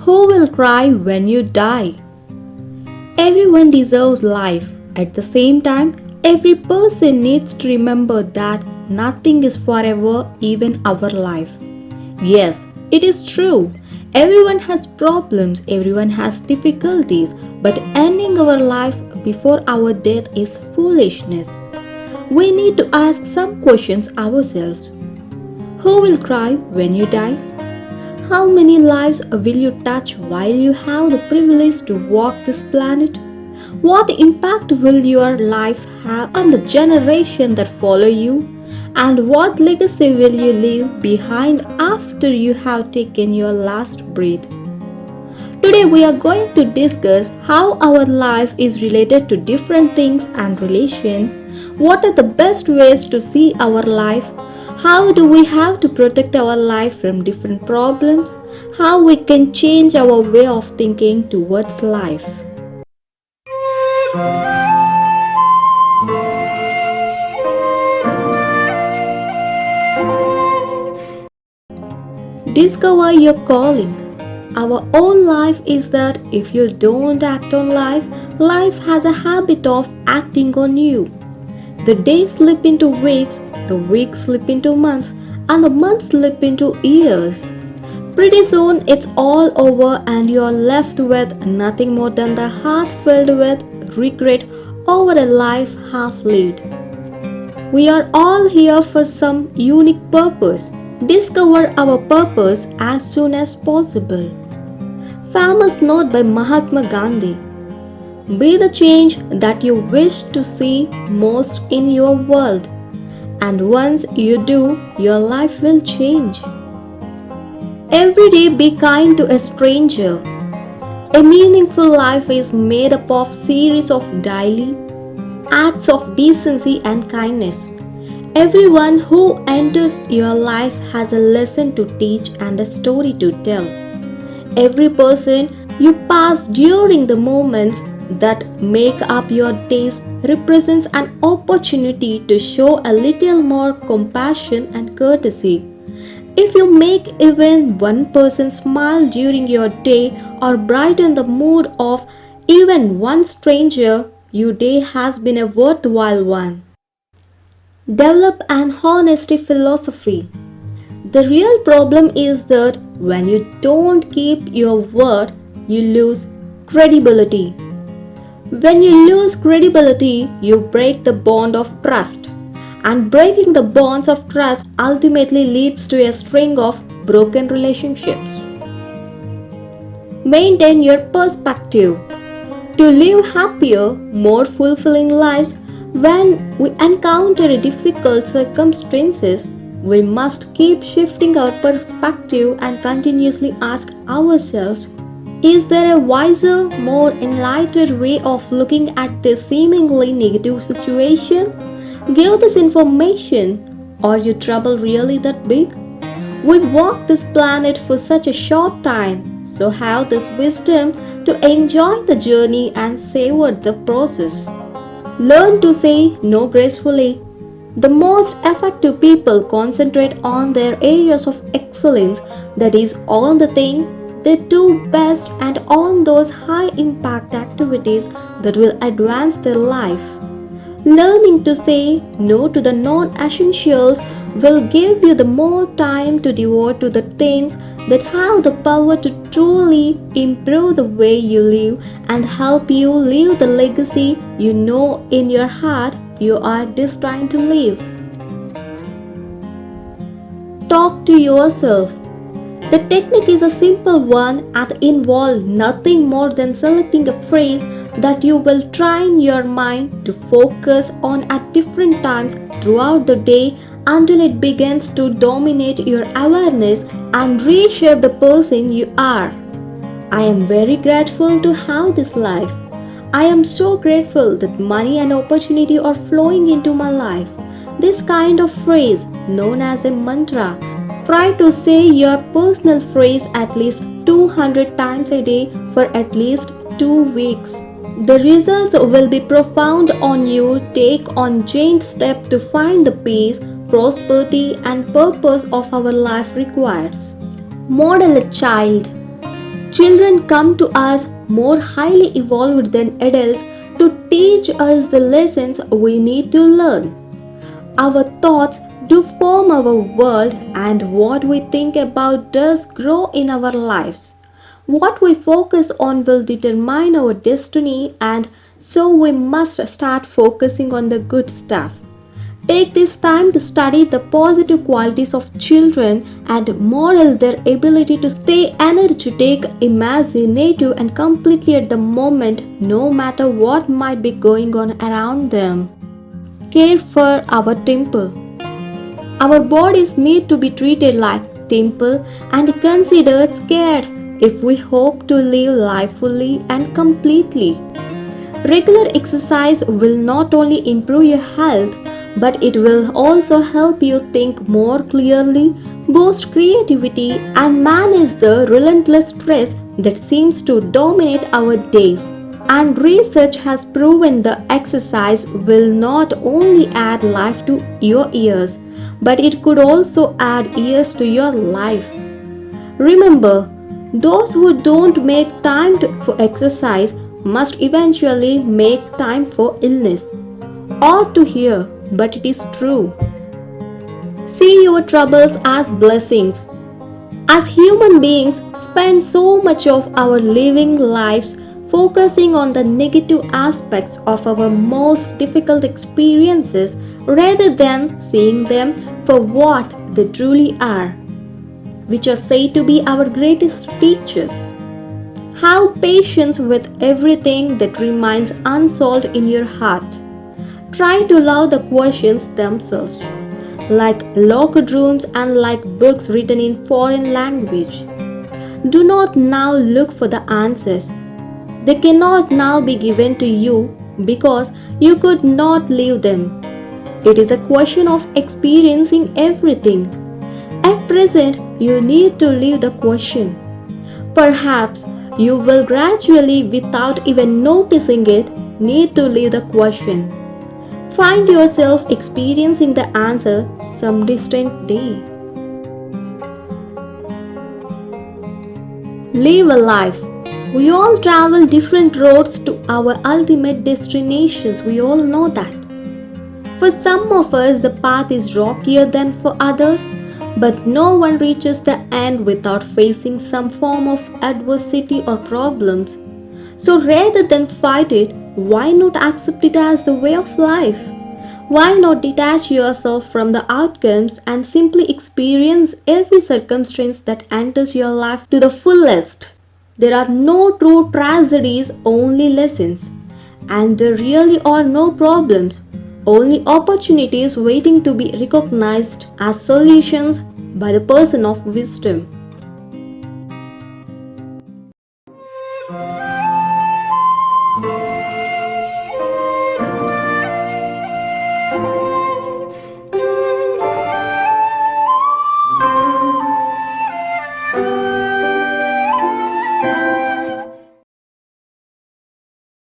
Who will cry when you die? Everyone deserves life. At the same time, every person needs to remember that nothing is forever, even our life. Yes, it is true. Everyone has problems, everyone has difficulties, but ending our life before our death is foolishness. We need to ask some questions ourselves. Who will cry when you die? How many lives will you touch while you have the privilege to walk this planet? What impact will your life have on the generation that follow you? And what legacy will you leave behind after you have taken your last breath? Today we are going to discuss how our life is related to different things and relation. What are the best ways to see our life? How do we have to protect our life from different problems? How we can change our way of thinking towards life? Discover your calling. Our own life is that if you don't act on life, life has a habit of acting on you. The days slip into weeks, the weeks slip into months, and the months slip into years. Pretty soon it's all over and you're left with nothing more than the heart filled with regret over a life half lived. We are all here for some unique purpose. Discover our purpose as soon as possible. Famous note by Mahatma Gandhi. Be the change that you wish to see most in your world. And once you do, your life will change. Every day be kind to a stranger. A meaningful life is made up of series of daily acts of decency and kindness. Everyone who enters your life has a lesson to teach and a story to tell. Every person you pass during the moments that make up your days represents an opportunity to show a little more compassion and courtesy. If you make even one person smile during your day or brighten the mood of even one stranger, your day has been a worthwhile one. Develop an honesty philosophy. The real problem is that when you don't keep your word, you lose credibility. When you lose credibility, you break the bond of trust. And breaking the bonds of trust ultimately leads to a string of broken relationships. Maintain your perspective. To live happier, more fulfilling lives, when we encounter difficult circumstances, we must keep shifting our perspective and continuously ask ourselves, is there a wiser, more enlightened way of looking at this seemingly negative situation? Give this information. Are your trouble really that big? We've walked this planet for such a short time, so have this wisdom to enjoy the journey and savor the process. Learn to say no gracefully. The most effective people concentrate on their areas of excellence, that is, on the thing they do best and on those high impact activities that will advance their life. Learning to say no to the non essentials will give you the more time to devote to the things that have the power to truly improve the way you live and help you leave the legacy you know in your heart you are destined to leave. Talk to yourself. The technique is a simple one and involves nothing more than selecting a phrase that you will train your mind to focus on at different times throughout the day until it begins to dominate your awareness and reshape the person you are. I am very grateful to have this life. I am so grateful that money and opportunity are flowing into my life. This kind of phrase, known as a mantra, try to say your personal phrase at least 200 times a day for at least 2 weeks. The results will be profound on you. Take on giant step to find the peace, prosperity and purpose of our life requires. Model a child. Children come to us more highly evolved than adults to teach us the lessons we need to learn. Our thoughts do form our world, and what we think about does grow in our lives. What we focus on will determine our destiny, and so we must start focusing on the good stuff. Take this time to study the positive qualities of children and model their ability to stay energetic, imaginative, and completely at the moment, no matter what might be going on around them. Care for our temple. Our bodies need to be treated like temple and considered scared if we hope to live life fully and completely. Regular exercise will not only improve your health, but it will also help you think more clearly, boost creativity, and manage the relentless stress that seems to dominate our days. And research has proven the exercise will not only add life to your years, but it could also add years to your life. Remember, those who don't make time for exercise must eventually make time for illness. Odd to hear, but it is true. See your troubles as blessings. As human beings spend so much of our living lives focusing on the negative aspects of our most difficult experiences rather than seeing them for what they truly are, which are said to be our greatest teachers. Have patience with everything that remains unsolved in your heart. Try to love the questions themselves, like locked rooms and like books written in foreign language. Do not now look for the answers. They cannot now be given to you because you could not leave them. It is a question of experiencing everything. At present, you need to leave the question. Perhaps you will gradually, without even noticing it, need to leave the question. Find yourself experiencing the answer some distant day. Live a life. We all travel different roads to our ultimate destinations. We all know that. For some of us, the path is rockier than for others, but no one reaches the end without facing some form of adversity or problems. So rather than fight it, why not accept it as the way of life? Why not detach yourself from the outcomes and simply experience every circumstance that enters your life to the fullest? There are no true tragedies, only lessons. And there really are no problems, only opportunities waiting to be recognized as solutions by the person of wisdom.